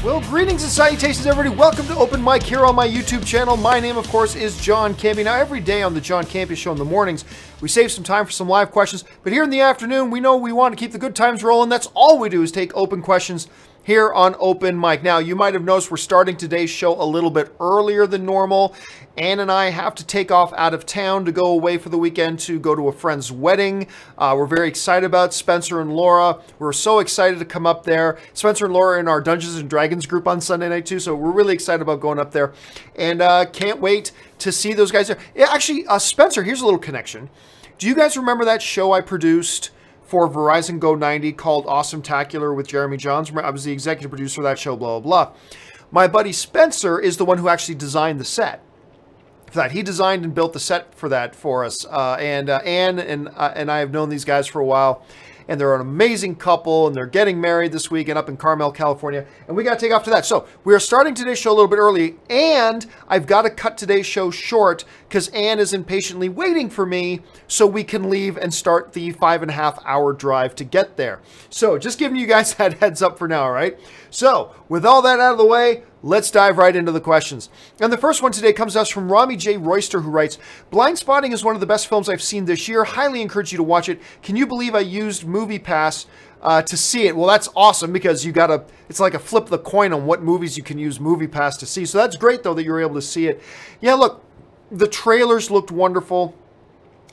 Well, greetings and salutations, everybody. Welcome to Open Mic here on my YouTube channel. My name, of course, is John Campea. Now, every day on the John Campea Show in the mornings, we save some time for some live questions. But here in the afternoon, we know we want to keep the good times rolling. That's all we do is take open questions here on Open Mic. Now, you might have noticed we're starting today's show a little bit earlier than normal. Ann and I have to take off out of town to go away for the weekend to go to a friend's wedding. We're very excited about Spencer and Laura. We're so excited to come up there. Spencer and Laura are in our Dungeons and Dragons group on Sunday night too, so we're really excited about going up there. And can't wait to see those guys there. Yeah, actually, Spencer, here's a little connection. Do you guys remember that show I produced for Verizon Go 90 called Awesome-tacular with Jeremy Johns? I was the executive producer of that show, blah, blah, blah. My buddy Spencer is the one who actually designed the set for that. He designed and built the set for that for us. Ann and I have known these guys for a while, and they're an amazing couple, and they're getting married this weekend up in Carmel, California, and we got to take off to that. So we are starting today's show a little bit early, and I've got to cut today's show short because Ann is impatiently waiting for me so we can leave and start the 5.5-hour drive to get there. So just giving you guys that heads up for now, all right? So with all that out of the way, let's dive right into the questions. And the first one today comes to us from Rami J. Royster, who writes, Blind Spotting is one of the best films I've seen this year. Highly encourage you to watch it. Can you believe I used MoviePass to see it? Well, that's awesome because you gotta, it's like a flip of the coin on what movies you can use MoviePass to see. So that's great, though, that you were able to see it. Yeah, look, the trailers looked wonderful.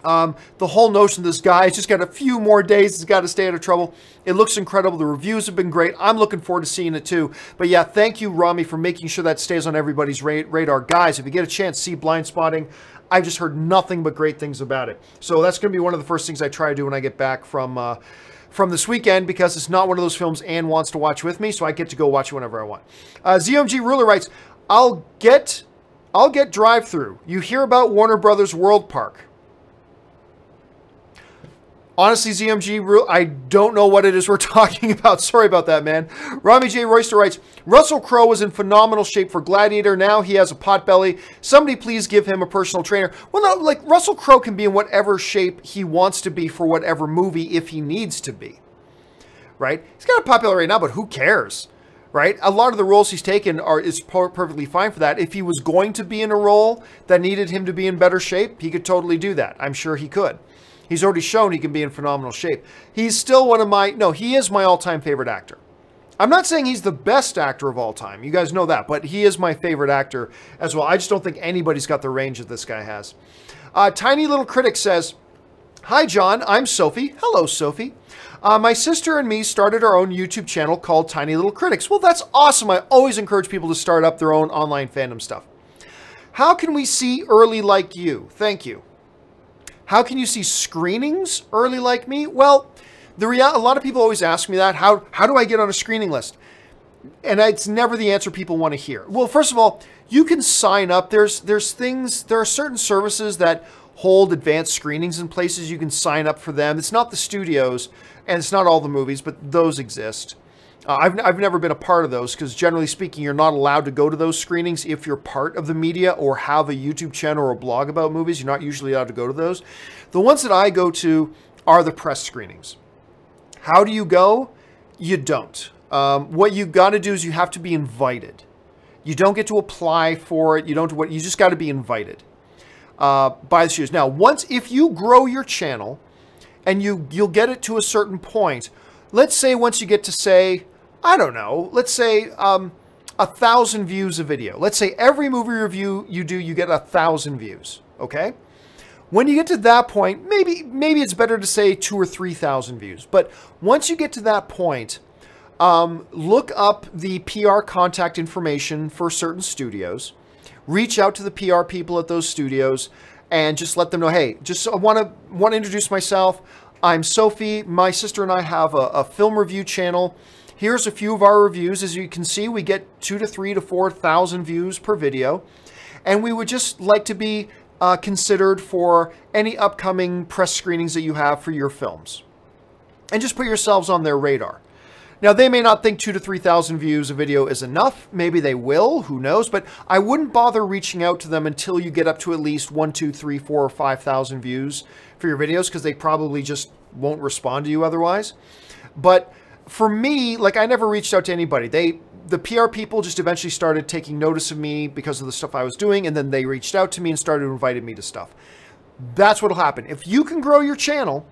The whole notion of this guy, he's just got a few more days, he's got to stay out of trouble. It looks incredible. The reviews have been great. I'm looking forward to seeing it too. But yeah, thank you, Rami, for making sure that stays on everybody's radar. Guys, if you get a chance to see Blind Spotting, I've just heard nothing but great things about it. So that's going to be one of the first things I try to do when I get back from this weekend, because it's not one of those films Ann wants to watch with me, so I get to go watch it whenever I want. ZMG Ruler writes, I'll get drive-through. You hear about Warner Brothers World Park. Honestly, ZMG, I don't know what it is we're talking about. Sorry about that, man. Rami J. Royster writes, Russell Crowe was in phenomenal shape for Gladiator. Now he has a pot belly. Somebody please give him a personal trainer. Well, no, like, Russell Crowe can be in whatever shape he wants to be for whatever movie if he needs to be, right? He's got a pot belly right now, but who cares, right? A lot of the roles he's taken is perfectly fine for that. If he was going to be in a role that needed him to be in better shape, he could totally do that. I'm sure he could. He's already shown he can be in phenomenal shape. He's still one of my, no, he is my all-time favorite actor. I'm not saying he's the best actor of all time. You guys know that, but he is my favorite actor as well. I just don't think anybody's got the range that this guy has. Tiny Little Critic says, Hi, John. I'm Sophie. Hello, Sophie. My sister and me started our own YouTube channel called Tiny Little Critics. Well, that's awesome. I always encourage people to start up their own online fandom stuff. How can we see early like you? Thank you. How can you see screenings early like me? Well, a lot of people always ask me that. How do I get on a screening list? And it's never the answer people want to hear. Well, first of all, you can sign up. There are certain services that hold advanced screenings in places. You can sign up for them. It's not the studios, and it's not all the movies, but those exist. I've never been a part of those because, generally speaking, you're not allowed to go to those screenings if you're part of the media or have a YouTube channel or a blog about movies. You're not usually allowed to go to those. The ones that I go to are the press screenings. How do you go? You don't. What you got to do is you have to be invited. You don't get to apply for it. You just got to be invited by the studios. Now, if you grow your channel and you'll get it to a certain point, let's say once you get to, say, I don't know, let's say 1,000 views a video. Let's say every movie review you do, you get 1,000 views, okay? When you get to that point, maybe it's better to say 2,000 or 3,000 views. But once you get to that point, look up the PR contact information for certain studios. Reach out to the PR people at those studios and just let them know, hey, I want to introduce myself. I'm Sophie. My sister and I have a film review channel. Here's a few of our reviews. As you can see, we get 2,000 to 3,000 to 4,000 views per video. And we would just like to be considered for any upcoming press screenings that you have for your films. And just put yourselves on their radar. Now, they may not think 2,000 to 3,000 views a video is enough. Maybe they will, who knows? But I wouldn't bother reaching out to them until you get up to at least 1,000, 2,000, 3,000, 4,000 or 5,000 views for your videos, because they probably just won't respond to you otherwise. But for me, like, I never reached out to anybody. the PR people just eventually started taking notice of me because of the stuff I was doing, and then they reached out to me and started inviting me to stuff. That's what'll happen. If you can grow your channel,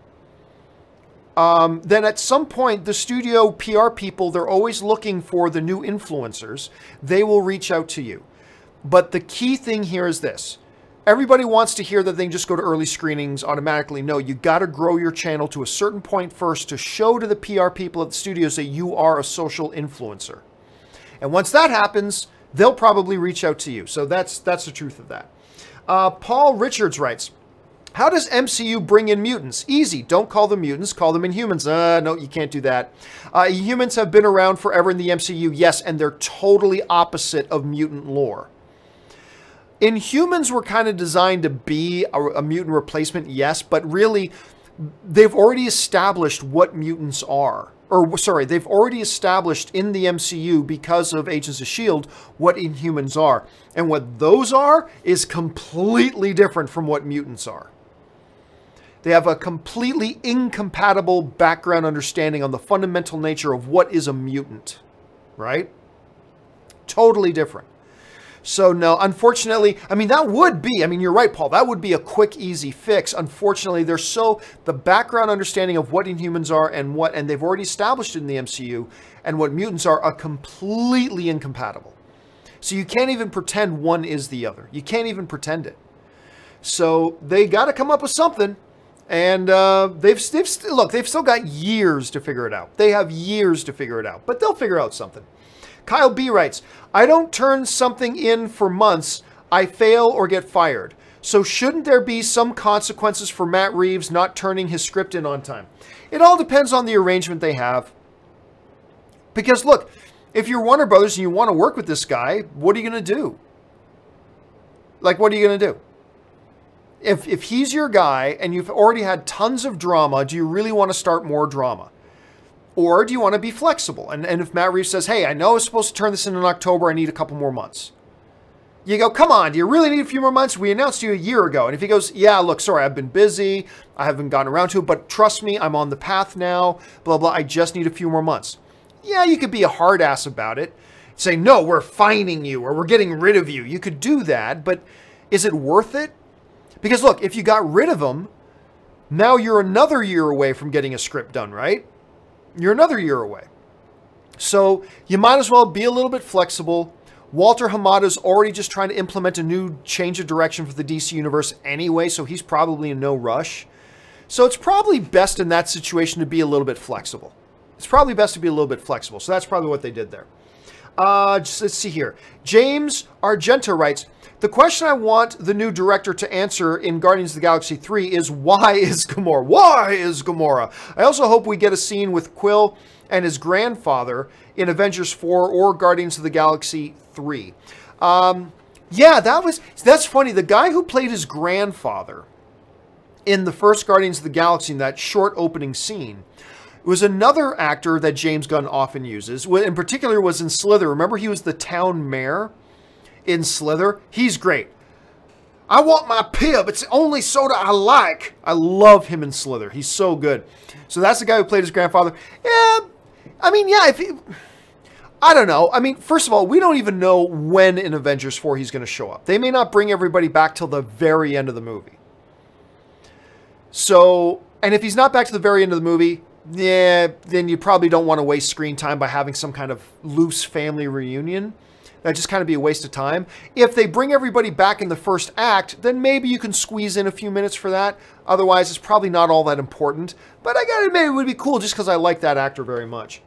then at some point, the studio PR people, they're always looking for the new influencers. They will reach out to you. But the key thing here is this. Everybody wants to hear that they can just go to early screenings automatically. No, you got to grow your channel to a certain point first to show to the PR people at the studios that you are a social influencer. And once that happens, they'll probably reach out to you. So that's the truth of that. Paul Richards writes, how does MCU bring in mutants? Easy. Don't call them mutants. Call them Inhumans. No, you can't do that. Humans have been around forever in the MCU. Yes, and they're totally opposite of mutant lore. Inhumans were kind of designed to be a mutant replacement, yes, but really, they've already established what mutants are. Or, sorry, they've already established in the MCU, because of Agents of S.H.I.E.L.D., what Inhumans are. And what those are is completely different from what mutants are. They have a completely incompatible background understanding on the fundamental nature of what is a mutant, right? Totally different. So no, unfortunately, I mean, that would be, I mean, you're right, Paul, that would be a quick, easy fix. Unfortunately, the background understanding of what Inhumans are and they've already established it in the MCU, and what mutants are completely incompatible. So you can't even pretend one is the other. You can't even pretend it. So they got to come up with something. And they've still got years to figure it out. They have years to figure it out, but they'll figure out something. Kyle B writes, I don't turn something in for months. I fail or get fired. So shouldn't there be some consequences for Matt Reeves not turning his script in on time? It all depends on the arrangement they have. Because look, if you're Warner Brothers and you want to work with this guy, what are you going to do? Like, what are you going to do? If he's your guy and you've already had tons of drama, do you really want to start more drama? Or do you want to be flexible? And if Matt Reeves says, hey, I know I was supposed to turn this in October, I need a couple more months. You go, come on, do you really need a few more months? We announced you a year ago. And if he goes, yeah, look, sorry, I've been busy. I haven't gotten around to it, but trust me, I'm on the path now, blah, blah. I just need a few more months. Yeah, you could be a hard ass about it. Say, no, we're fining you or we're getting rid of you. You could do that, but is it worth it? Because look, if you got rid of him, now you're another year away from getting a script done, right? You're another year away. So you might as well be a little bit flexible. Walter Hamada's already just trying to implement a new change of direction for the DC Universe anyway, so he's probably in no rush. So it's probably best in that situation to be a little bit flexible. It's probably best to be a little bit flexible. So that's probably what they did there. Let's see here. James Argenta writes, the question I want the new director to answer in Guardians of the Galaxy 3 is, why is Gamora? Why is Gamora? I also hope we get a scene with Quill and his grandfather in Avengers 4 or Guardians of the Galaxy 3. Yeah, that's funny. The guy who played his grandfather in the first Guardians of the Galaxy, in that short opening scene, was another actor that James Gunn often uses. In particular, was in Slither. Remember, he was the town mayor in Slither. He's great. I want my pib. It's the only soda I like. I love him in Slither. He's so good. So that's the guy who played his grandfather. Yeah, I mean, yeah, I don't know. I mean, first of all, we don't even know when in Avengers 4 he's going to show up. They may not bring everybody back till the very end of the movie. So, and if he's not back to the very end of the movie, yeah, then you probably don't want to waste screen time by having some kind of loose family reunion. That'd just kind of be a waste of time. If they bring everybody back in the first act, then maybe you can squeeze in a few minutes for that. Otherwise, it's probably not all that important. But I gotta admit, it would be cool just because I like that actor very much.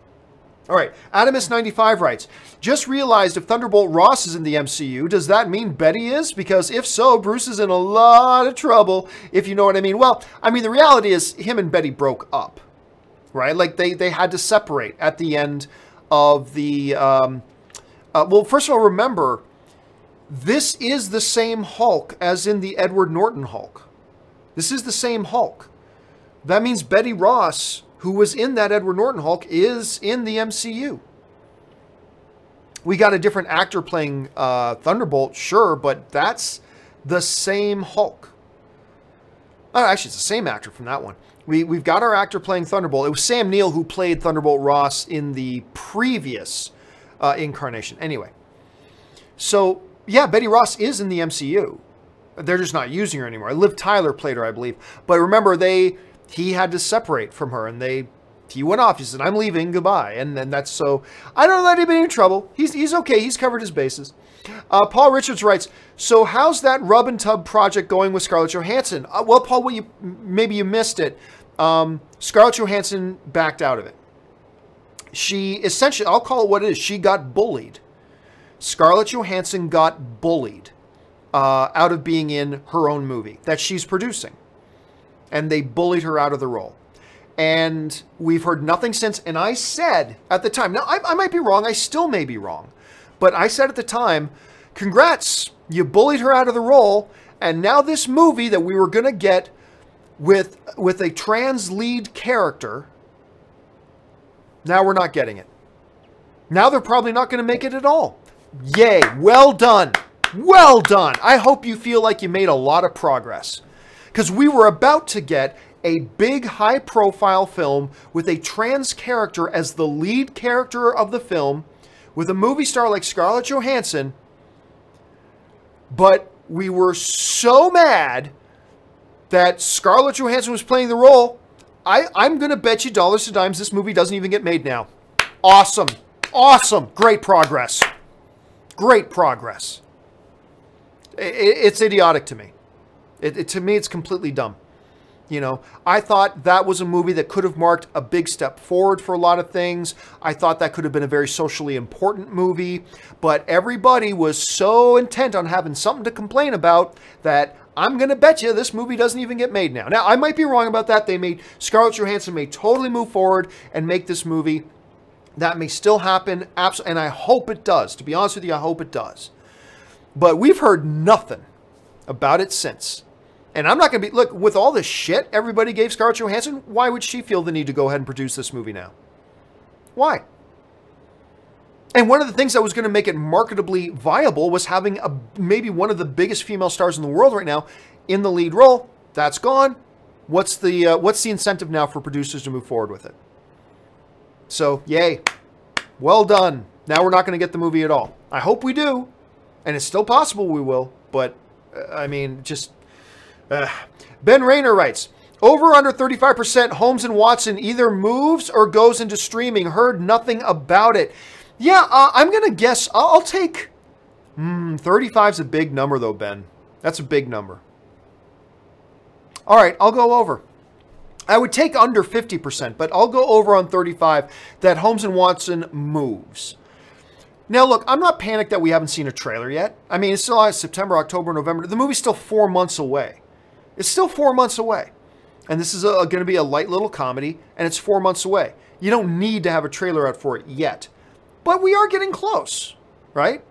All right, Adamus95 writes, just realized if Thunderbolt Ross is in the MCU, does that mean Betty is? Because if so, Bruce is in a lot of trouble, if you know what I mean. Well, I mean, the reality is him and Betty broke up, right? Like, they had to separate at the end of the... well, first of all, remember, this is the same Hulk as in the Edward Norton Hulk. This is the same Hulk. That means Betty Ross, who was in that Edward Norton Hulk, is in the MCU. We got a different actor playing Thunderbolt, sure, but that's the same Hulk. Oh, actually, it's the same actor from that one. We've got our actor playing Thunderbolt. It was Sam Neill who played Thunderbolt Ross in the previous incarnation. Anyway, so yeah, Betty Ross is in the MCU. They're just not using her anymore. Liv Tyler played her, I believe. But remember, he had to separate from her, and he went off. He said, "I'm leaving, goodbye." And then that's so. I don't let anybody in trouble. He's okay. He's covered his bases. Paul Richards writes, so how's that rub and tub project going with Scarlett Johansson? Well, Paul, maybe you missed it. Scarlett Johansson backed out of it. She essentially, I'll call it what it is, she got bullied. Scarlett Johansson got bullied out of being in her own movie that she's producing. And they bullied her out of the role. And we've heard nothing since. And I said at the time, now I might be wrong, I still may be wrong. But I said at the time, congrats, you bullied her out of the role, and now this movie that we were going to get with a trans lead character, now we're not getting it. Now they're probably not going to make it at all. Yay, well done. Well done. I hope you feel like you made a lot of progress. Because we were about to get a big high-profile film with a trans character as the lead character of the film, with a movie star like Scarlett Johansson, but we were so mad that Scarlett Johansson was playing the role, I'm going to bet you dollars to dimes this movie doesn't even get made now. Awesome. Awesome. Great progress. Great progress. It's idiotic to me. To me, it's completely dumb. You know, I thought that was a movie that could have marked a big step forward for a lot of things. I thought that could have been a very socially important movie, but everybody was so intent on having something to complain about that I'm going to bet you this movie doesn't even get made now. Now, I might be wrong about that. Scarlett Johansson may totally move forward and make this movie. That may still happen, and I hope it does. To be honest with you, I hope it does. But we've heard nothing about it since. And I'm not going to be, look, with all this shit everybody gave Scarlett Johansson, why would she feel the need to go ahead and produce this movie now? Why? And one of the things that was going to make it marketably viable was having maybe one of the biggest female stars in the world right now in the lead role. That's gone. What's the incentive now for producers to move forward with it? So, yay. Well done. Now we're not going to get the movie at all. I hope we do. And it's still possible we will. But, I mean, just... Ben Rayner writes, over under 35% Holmes and Watson either moves or goes into streaming. Heard nothing about it. Yeah, I'm going to guess. I'll take... 35's a big number, though, Ben. That's a big number. All right, I'll go over. I would take under 50%, but I'll go over on 35 that Holmes and Watson moves. Now, look, I'm not panicked that we haven't seen a trailer yet. I mean, it's still September, October, November. The movie's still 4 months away. It's still 4 months away. And this is going to be a light little comedy, and it's 4 months away. You don't need to have a trailer out for it yet. But we are getting close, right?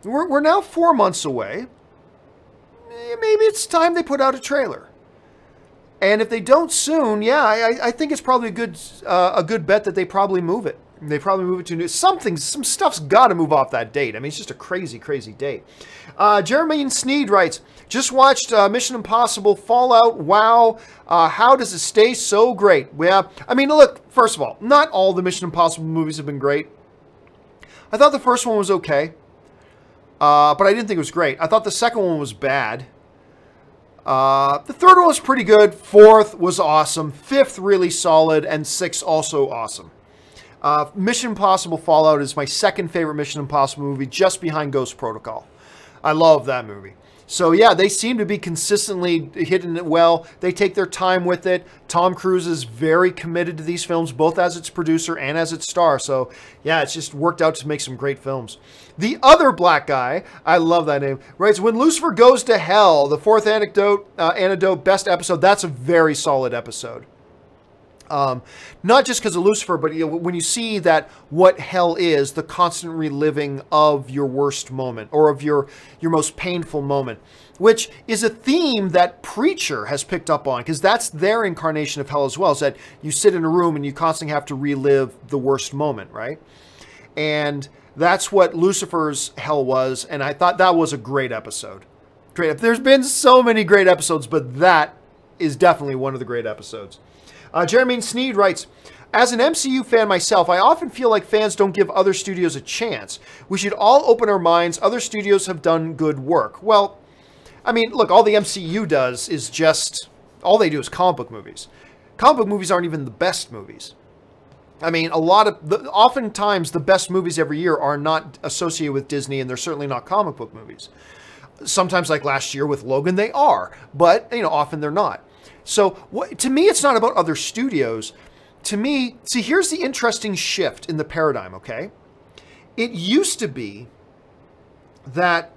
We're now 4 months away. Maybe it's time they put out a trailer. And if they don't soon, yeah, I think it's probably a good bet that they probably move it. They probably move it to some stuff's got to move off that date. I mean, it's just a crazy, crazy date. Jeremy Sneed writes, just watched Mission Impossible Fallout. Wow. How does it stay so great? Yeah, I mean, look, first of all, not all the Mission Impossible movies have been great. I thought the first one was okay. But I didn't think it was great. I thought the second one was bad. The third one was pretty good. Fourth was awesome. Fifth, really solid. And sixth, also awesome. Mission Impossible Fallout is my second favorite Mission Impossible movie, just behind Ghost Protocol. I love that movie. So yeah, they seem to be consistently hitting it well. They take their time with it. Tom Cruise is very committed to these films, both as its producer and as its star. So yeah, it's just worked out to make some great films. The other black guy, I love that name, writes, when Lucifer Goes to Hell, the fourth anecdote, best episode. That's a very solid episode. Not just because of Lucifer, but when you see that what hell is, the constant reliving of your worst moment or of your most painful moment, which is a theme that Preacher has picked up on, because that's their incarnation of hell as well, is that you sit in a room and you constantly have to relive the worst moment, right? And that's what Lucifer's hell was, and I thought that was a great episode. Great. There's been so many great episodes, but that is definitely one of the great episodes. Jeremy Sneed writes, as an MCU fan myself, I often feel like fans don't give other studios a chance. We should all open our minds. Other studios have done good work. Well, I mean, look, all the MCU does is just, all they do is comic book movies. Comic book movies aren't even the best movies. I mean, oftentimes the best movies every year are not associated with Disney, and they're certainly not comic book movies. Sometimes, like last year with Logan, they are, but, you know, often they're not. So, to me, it's not about other studios. To me, see, here's the interesting shift in the paradigm, okay? It used to be that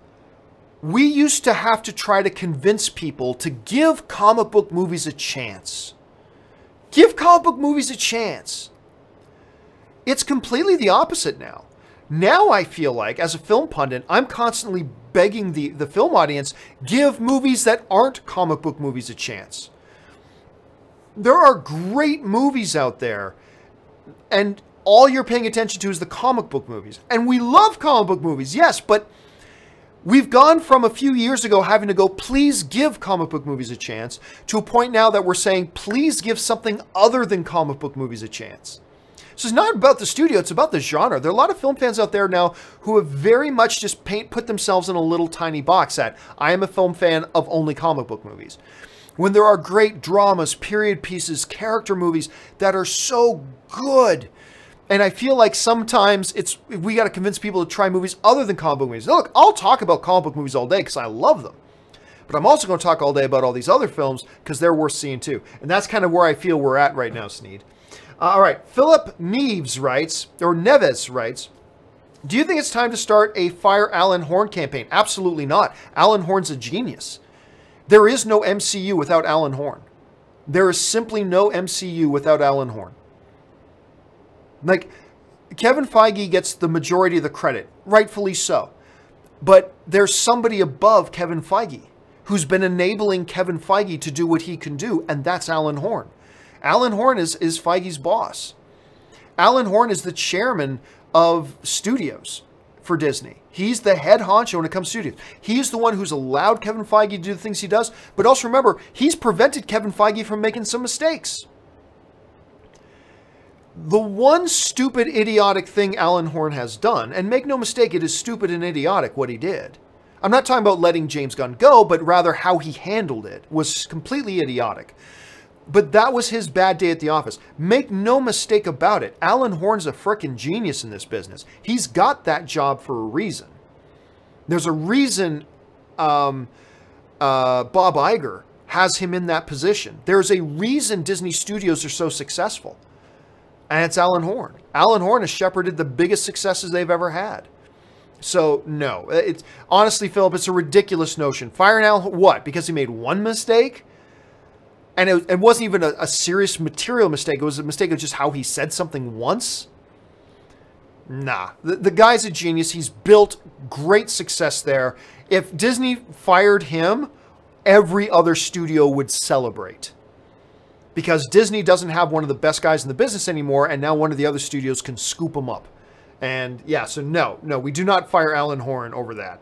we used to have to try to convince people to give comic book movies a chance. Give comic book movies a chance. It's completely the opposite now. Now I feel like, as a film pundit, I'm constantly begging the film audience, give movies that aren't comic book movies a chance. There are great movies out there, and all you're paying attention to is the comic book movies. And we love comic book movies, yes, but we've gone from a few years ago having to go, please give comic book movies a chance, to a point now that we're saying, please give something other than comic book movies a chance. So it's not about the studio, it's about the genre. There are a lot of film fans out there now who have very much just put themselves in a little tiny box that I am a film fan of only comic book movies. When there are great dramas, period pieces, character movies that are so good. And I feel like sometimes we got to convince people to try movies other than comic book movies. Now, look, I'll talk about comic book movies all day because I love them. But I'm also going to talk all day about all these other films because they're worth seeing too. And that's kind of where I feel we're at right now, Sneed. All right, Philip Neves writes, do you think it's time to start a Fire Alan Horn campaign? Absolutely not. Alan Horn's a genius. There is no MCU without Alan Horn. There is simply no MCU without Alan Horn. Like, Kevin Feige gets the majority of the credit, rightfully so. But there's somebody above Kevin Feige who's been enabling Kevin Feige to do what he can do, and that's Alan Horn. Alan Horn is Feige's boss. Alan Horn is the chairman of studios for Disney. He's the head honcho when it comes to studios. He's the one who's allowed Kevin Feige to do the things he does. But also remember, he's prevented Kevin Feige from making some mistakes. The one stupid, idiotic thing Alan Horn has done, and make no mistake, it is stupid and idiotic what he did. I'm not talking about letting James Gunn go, but rather how he handled it was completely idiotic. But that was his bad day at the office. Make no mistake about it. Alan Horn's a frickin' genius in this business. He's got that job for a reason. There's a reason Bob Iger has him in that position. There's a reason Disney Studios are so successful. And it's Alan Horn. Alan Horn has shepherded the biggest successes they've ever had. So, no. Honestly, Philip, it's a ridiculous notion. Firing Alan, what? Because he made one mistake? And it wasn't even a serious material mistake. It was a mistake of just how he said something once. Nah. The guy's a genius. He's built great success there. If Disney fired him, every other studio would celebrate. Because Disney doesn't have one of the best guys in the business anymore, and now one of the other studios can scoop him up. And yeah, so no, we do not fire Alan Horn over that.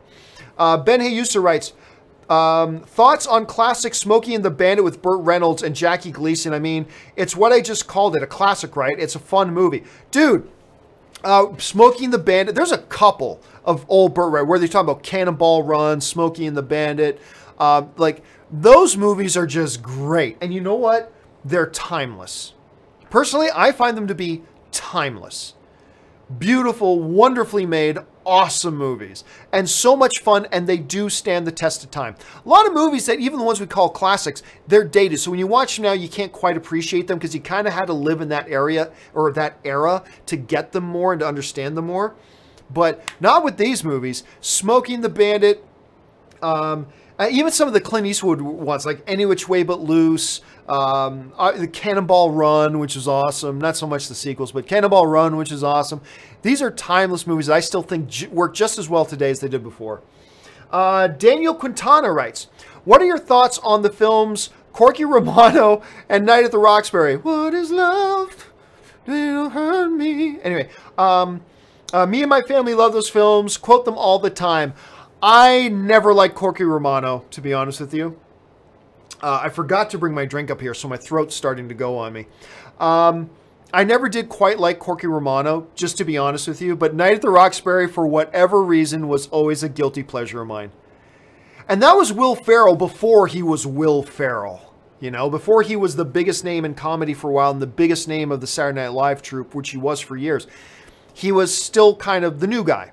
Ben Hayusa writes, thoughts on classic Smokey and the Bandit with Burt Reynolds and Jackie Gleason? I mean, it's what I just called it, a classic, right? It's a fun movie. Dude, Smokey and the Bandit, there's a couple of old Burt Reynolds where they're talking about Cannonball Run, Smokey and the Bandit. Like, those movies are just great. And you know what? They're timeless. Personally, I find them to be timeless. Beautiful, wonderfully made, awesome movies. And so much fun, and they do stand the test of time. A lot of movies that, even the ones we call classics, they're dated. So when you watch them now, you can't quite appreciate them because you kind of had to live in that area or that era to get them more and to understand them more. But not with these movies. Smokey and the Bandit, even some of the Clint Eastwood ones, like Any Which Way But Loose, the Cannonball Run, which is awesome. Not so much the sequels, but Cannonball Run, which is awesome. These are timeless movies that I still think work just as well today as they did before. Daniel Quintana writes, what are your thoughts on the films Corky Romano and Night at the Roxbury? What is love? It'll hurt me. Anyway, me and my family love those films, quote them all the time. I never liked Corky Romano, to be honest with you. I forgot to bring my drink up here, so my throat's starting to go on me. I never did quite like Corky Romano, just to be honest with you, but Night at the Roxbury, for whatever reason, was always a guilty pleasure of mine. And that was Will Ferrell before he was Will Ferrell. You know, before he was the biggest name in comedy for a while and the biggest name of the Saturday Night Live troupe, which he was for years. He was still kind of the new guy.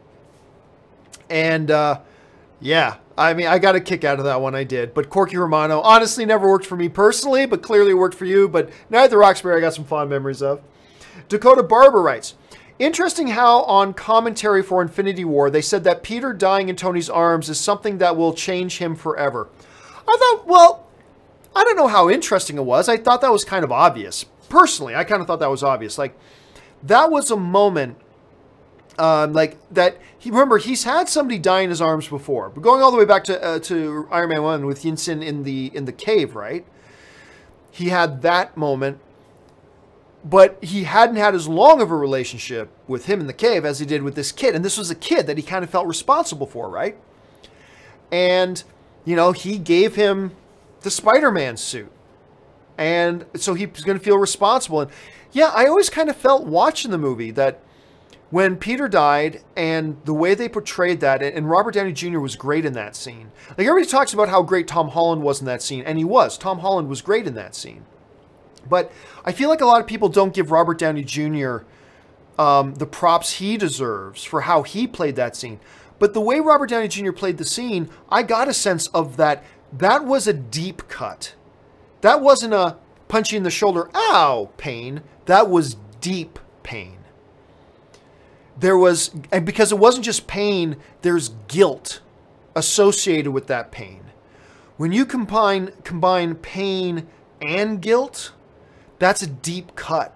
And, yeah, I mean, I got a kick out of that one, I did. But Corky Romano honestly never worked for me personally, but clearly worked for you. But Night at the Roxbury, I got some fond memories of. Dakota Barber writes, interesting how on commentary for Infinity War, they said that Peter dying in Tony's arms is something that will change him forever. I thought, well, I don't know how interesting it was. I thought that was kind of obvious. Personally, I kind of thought that was obvious. Like, that was a moment, like, that, remember, he's had somebody die in his arms before. But going all the way back to Iron Man 1 with Yinsen in the cave, right? He had that moment. But he hadn't had as long of a relationship with him in the cave as he did with this kid. And this was a kid that he kind of felt responsible for, right? And, you know, he gave him the Spider-Man suit. And so he was going to feel responsible. And yeah, I always kind of felt watching the movie that when Peter died and the way they portrayed that, and Robert Downey Jr. was great in that scene. Like, everybody talks about how great Tom Holland was in that scene. And he was. Tom Holland was great in that scene. But I feel like a lot of people don't give Robert Downey Jr. The props he deserves for how he played that scene. But the way Robert Downey Jr. played the scene, I got a sense of that. That was a deep cut. That wasn't a punch you in the shoulder, ow, pain. That was deep pain. There was, and because it wasn't just pain, there's guilt associated with that pain. When you combine pain and guilt, that's a deep cut.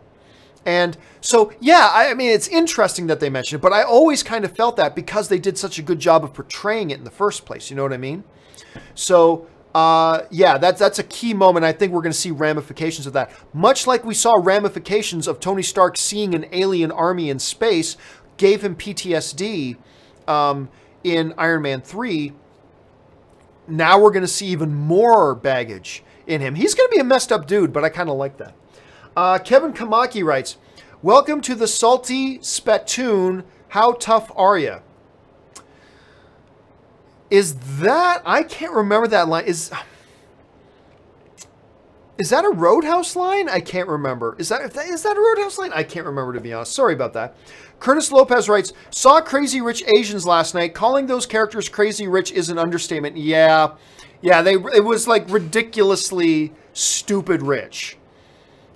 And so, yeah, I mean, it's interesting that they mention it, but I always kind of felt that because they did such a good job of portraying it in the first place. You know what I mean? So, yeah, that's a key moment. I think we're going to see ramifications of that. Much like we saw ramifications of Tony Stark seeing an alien army in space, gave him PTSD in Iron Man 3. Now we're going to see even more baggage in him. He's going to be a messed up dude, but I kind of like that. Kevin Kamaki writes, welcome to the salty spittoon. How tough are ya? Is that, I can't remember that line. Is that a Roadhouse line? I can't remember. Is that a Roadhouse line? I can't remember, to be honest. Sorry about that. Curtis Lopez writes, saw Crazy Rich Asians last night. Calling those characters Crazy Rich is an understatement. Yeah. Yeah, it was like ridiculously stupid rich.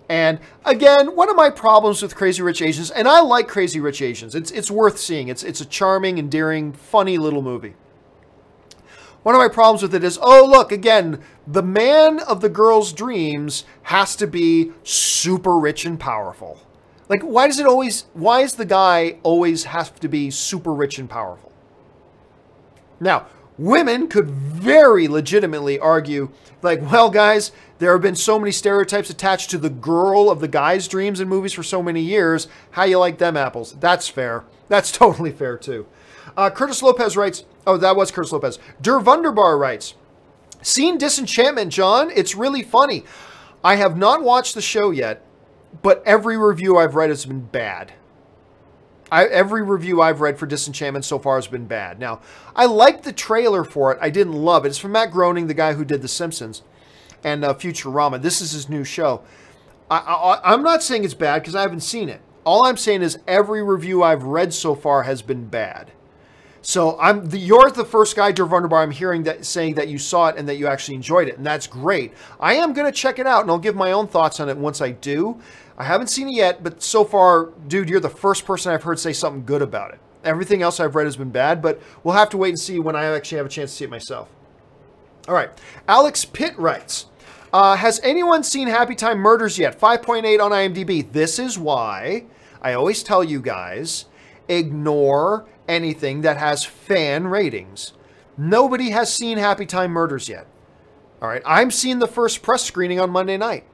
And again, one of my problems with Crazy Rich Asians, and I like Crazy Rich Asians. It's worth seeing. It's a charming, endearing, funny little movie. One of my problems with it is, oh, look, again, the man of the girl's dreams has to be super rich and powerful. Like, why does the guy always have to be super rich and powerful? Now, women could very legitimately argue, like, well, guys, there have been so many stereotypes attached to the girl of the guy's dreams in movies for so many years. How you like them apples? That's fair. That's totally fair, too. Curtis Lopez writes, oh, that was Curtis Lopez. Der Wunderbar writes, seen Disenchantment, John? It's really funny. I have not watched the show yet, but every review I've read has been bad. Every review I've read for Disenchantment so far has been bad. Now, I liked the trailer for it. I didn't love it. It's from Matt Groening, the guy who did The Simpsons and Futurama. This is his new show. I'm not saying it's bad because I haven't seen it. All I'm saying is every review I've read so far has been bad. So you're the first guy, Der Wunderbar, I'm hearing that saying that you saw it and that you actually enjoyed it, and that's great. I am going to check it out, and I'll give my own thoughts on it once I do. I haven't seen it yet, but so far, dude, you're the first person I've heard say something good about it. Everything else I've read has been bad, but we'll have to wait and see when I actually have a chance to see it myself. All right. Alex Pitt writes, has anyone seen Happy Time Murders yet? 5.8 on IMDb. This is why I always tell you guys, ignore anything that has fan ratings. Nobody has seen Happy Time Murders yet. All right. I'm seeing the first press screening on Monday night.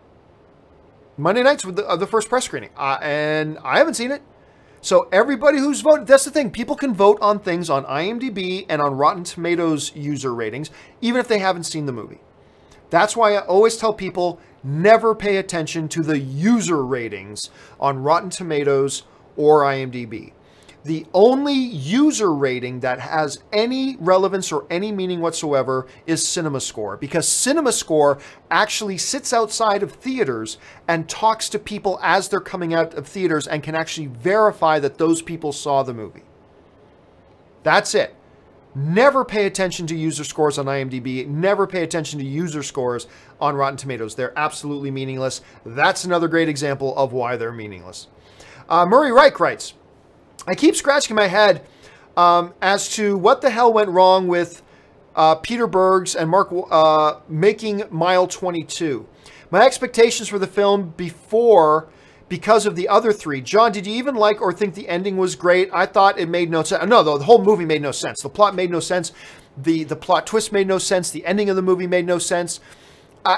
Monday nights with the first press screening. And I haven't seen it. So everybody who's voted, that's the thing. People can vote on things on IMDb and on Rotten Tomatoes user ratings, even if they haven't seen the movie. That's why I always tell people, never pay attention to the user ratings on Rotten Tomatoes or IMDb. The only user rating that has any relevance or any meaning whatsoever is CinemaScore, because CinemaScore actually sits outside of theaters and talks to people as they're coming out of theaters and can actually verify that those people saw the movie. That's it. Never pay attention to user scores on IMDb. Never pay attention to user scores on Rotten Tomatoes. They're absolutely meaningless. That's another great example of why they're meaningless. Murray Reich writes, I keep scratching my head as to what the hell went wrong with Peter Berg's and Mark making Mile 22. My expectations for the film because of the other three. John, did you even like or think the ending was great? I thought it made no sense. No, the whole movie made no sense. The plot made no sense. The plot twist made no sense. The ending of the movie made no sense.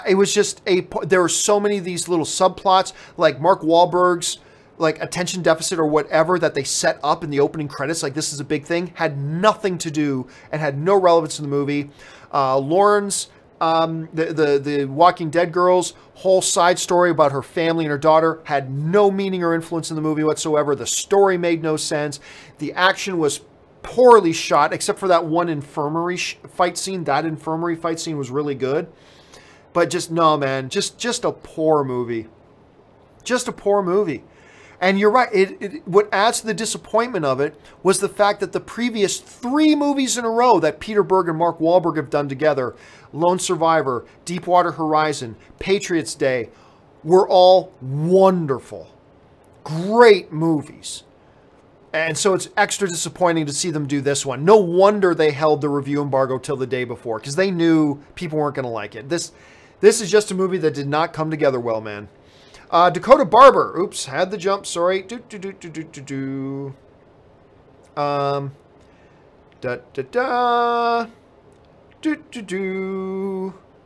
It was just there were so many of these little subplots, like Mark Wahlberg's like attention deficit or whatever that they set up in the opening credits, like this is a big thing, had nothing to do and had no relevance to the movie. Lauren's, the Walking Dead girl's whole side story about her family and her daughter had no meaning or influence in the movie whatsoever. The story made no sense. The action was poorly shot, except for that one infirmary fight scene. That infirmary fight scene was really good. But just, no, man, just a poor movie. Just a poor movie. And you're right, what adds to the disappointment of it was the fact that the previous 3 movies in a row that Peter Berg and Mark Wahlberg have done together, Lone Survivor, Deepwater Horizon, Patriots Day, were all wonderful, great movies. And so it's extra disappointing to see them do this one. No wonder they held the review embargo till the day before, because they knew people weren't going to like it. This is just a movie that did not come together well, man. Dakota Barber. Oops, had the jump. Sorry.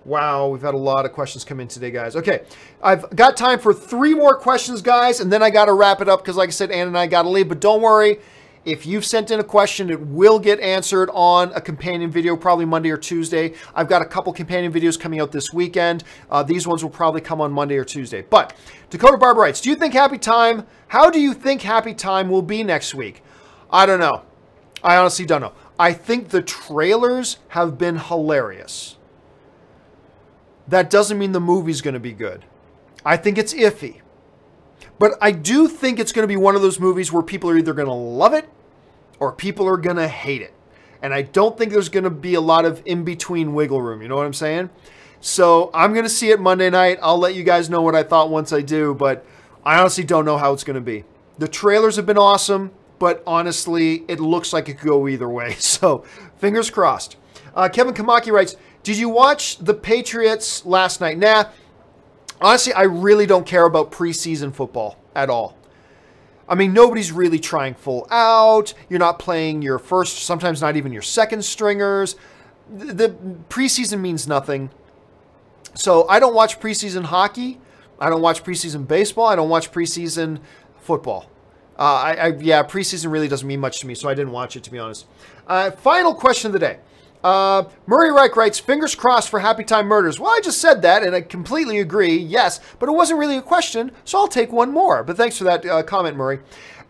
Wow, we've had a lot of questions come in today, guys. Okay, I've got time for 3 more questions, guys, and then I got to wrap it up because, like I said, Ann and I got to leave. But don't worry. If you've sent in a question, it will get answered on a companion video, probably Monday or Tuesday. I've got a couple companion videos coming out this weekend. These ones will probably come on Monday or Tuesday. But Dakota Barber writes, how do you think Happy Time will be next week? I don't know. I honestly don't know. I think the trailers have been hilarious. That doesn't mean the movie's going to be good. I think it's iffy. But I do think it's going to be one of those movies where people are either going to love it or people are going to hate it. And I don't think there's going to be a lot of in-between wiggle room. You know what I'm saying? So I'm going to see it Monday night. I'll let you guys know what I thought once I do. But I honestly don't know how it's going to be. The trailers have been awesome. But honestly, it looks like it could go either way. So fingers crossed. Kevin Kamaki writes, did you watch the Patriots last night? Nah. Honestly, I really don't care about preseason football at all. I mean, nobody's really trying full out. You're not playing your first, sometimes not even your second stringers. The preseason means nothing. So I don't watch preseason hockey. I don't watch preseason baseball. I don't watch preseason football. Yeah, preseason really doesn't mean much to me, so I didn't watch it, to be honest. Final question of the day. Murray Reich writes, fingers crossed for Happy Time Murders. Well, I just said that, and I completely agree, yes, but it wasn't really a question, so I'll take one more. But thanks for that comment, Murray.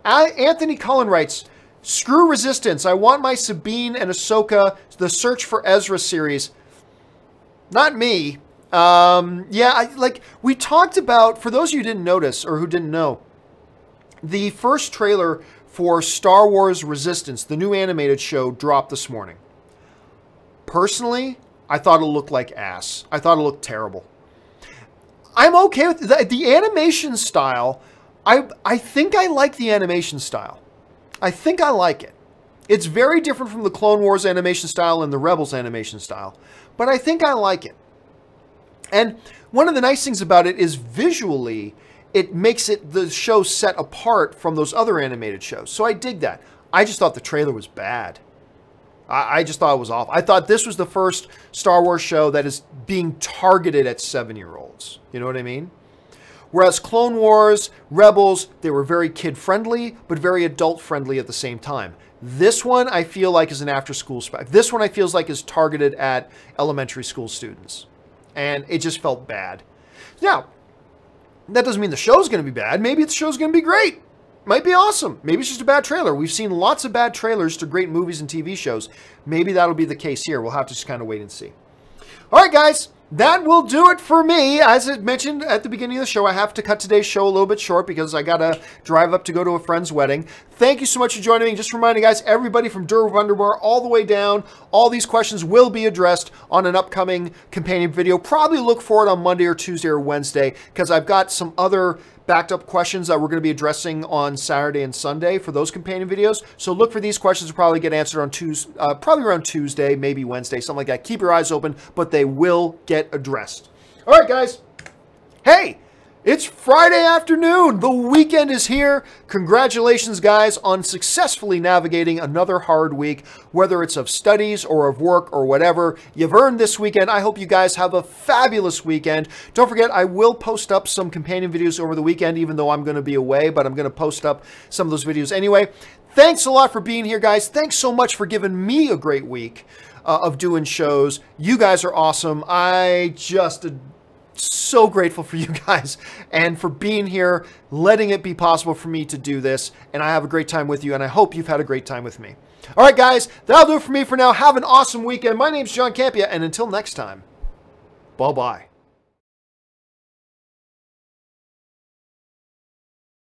Anthony Cullen writes, screw Resistance. I want my Sabine and Ahsoka, the Search for Ezra series. Not me. Yeah, like we talked about, for those of you who didn't notice or who didn't know, the first trailer for Star Wars Resistance, the new animated show, dropped this morning. Personally, I thought it looked like ass. I thought it looked terrible. I'm okay with the animation style. I think I like the animation style. I think I like it. It's very different from the Clone Wars animation style and the Rebels animation style, but I think I like it. And one of the nice things about it is visually, it makes it the show set apart from those other animated shows. So I dig that. I just thought the trailer was bad. I just thought it was off. I thought this was the first Star Wars show that is being targeted at 7-year-olds. You know what I mean? Whereas Clone Wars, Rebels, they were very kid-friendly, but very adult-friendly at the same time. This one, I feel like, is an after-school spec. This one, I feel like, is targeted at elementary school students. and it just felt bad. Now, that doesn't mean the show's going to be bad. Maybe the show's going to be great. Might be awesome. Maybe it's just a bad trailer. We've seen lots of bad trailers to great movies and TV shows. Maybe that'll be the case here. We'll have to just kind of wait and see. All right, guys. That will do it for me. As I mentioned at the beginning of the show, I have to cut today's show a little bit short because I got to drive up to go to a friend's wedding. Thank you so much for joining me. Just reminding guys, everybody from Dur of Underwear all the way down, all these questions will be addressed on an upcoming companion video. Probably look for it on Monday or Tuesday or Wednesday because I've got some other backed up questions that we're going to be addressing on Saturday and Sunday for those companion videos. So look for these questions to probably get answered on Tuesday, probably around Tuesday, maybe Wednesday, something like that. Keep your eyes open, but they will get addressed. All right, guys. Hey, it's Friday afternoon. The weekend is here. Congratulations, guys, on successfully navigating another hard week, whether it's of studies or of work or whatever. You've earned this weekend. I hope you guys have a fabulous weekend. Don't forget, I will post up some companion videos over the weekend, even though I'm going to be away, but I'm going to post up some of those videos anyway. Thanks a lot for being here, guys. Thanks so much for giving me a great week of doing shows. You guys are awesome. I just so grateful for you guys and for being here, letting it be possible for me to do this. And I have a great time with you, and I hope you've had a great time with me. All right, guys, that'll do it for me for now. Have an awesome weekend. My name's John Campea, and until next time, bye-bye.